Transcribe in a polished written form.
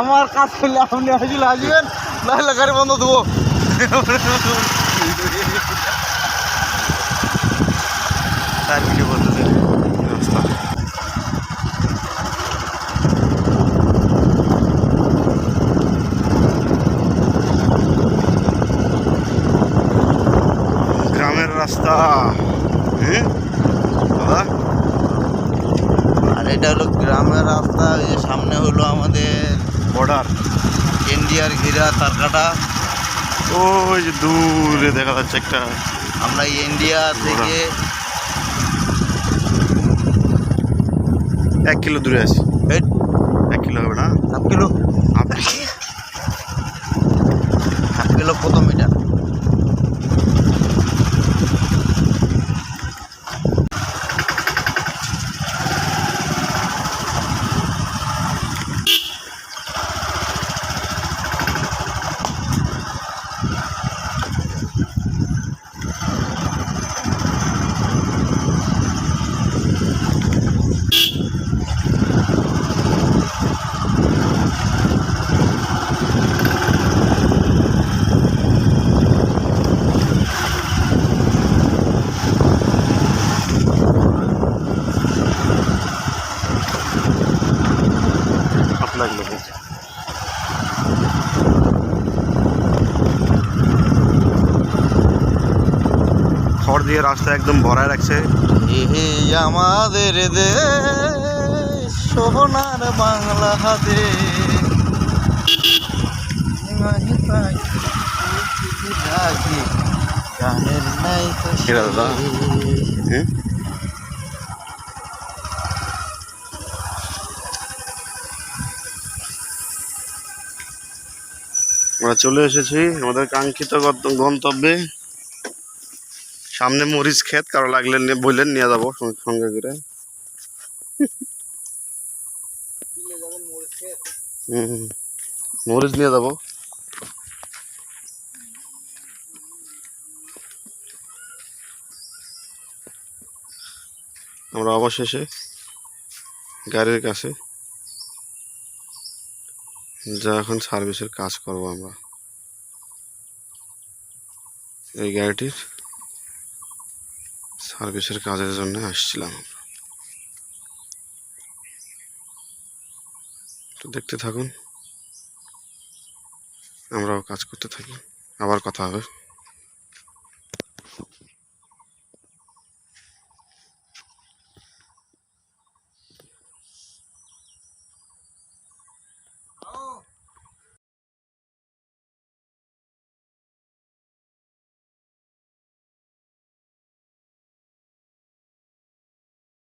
আমার কাজ করলে আপনি আসলে আসবেন, নাহলে গাড়ি বন্ধ দেবো। তার ভিডিও বলতেছে রাস্তা। গ্রামের রাস্তা, দাদা। আর এটা হলো গ্রামের রাস্তা। ওই যে সামনে হলো আমাদের বর্ডার, ইন্ডিয়ার ঘিরা তারকাটা। ওই যে দূরে দেখা যাচ্ছে একটা। আমরা ইন্ডিয়া থেকে 1 কিলো দূরে আছি। 1 কিলো হবে না, হাফ কিলো। হাফ কিলো কত মিটার? লাগলো খড় দিয়ে রাস্তা একদম ভরায় রাখছে। আমাদের দেশ সোনার বাংলা হাতে, গানের নাই দাদা। আমরা চলে এসেছি আমাদের কাঙ্ক্ষিত গন্তব্যে। সামনে মরিচ ক্ষেত, কারো লাগলে বললেন নিয়ে যাবো সঙ্গে করে। মরিচ নিয়ে যাবো। আমরা অবশেষে গাড়ির কাছে, যা এখন সার্ভিসের কাজ করব আমরা। এই গাড়িটির সার্ভিসের কাজের জন্য আসছিলাম। তো দেখতে থাকুন, আমরাও কাজ করতে থাকি, আবার কথা হবে।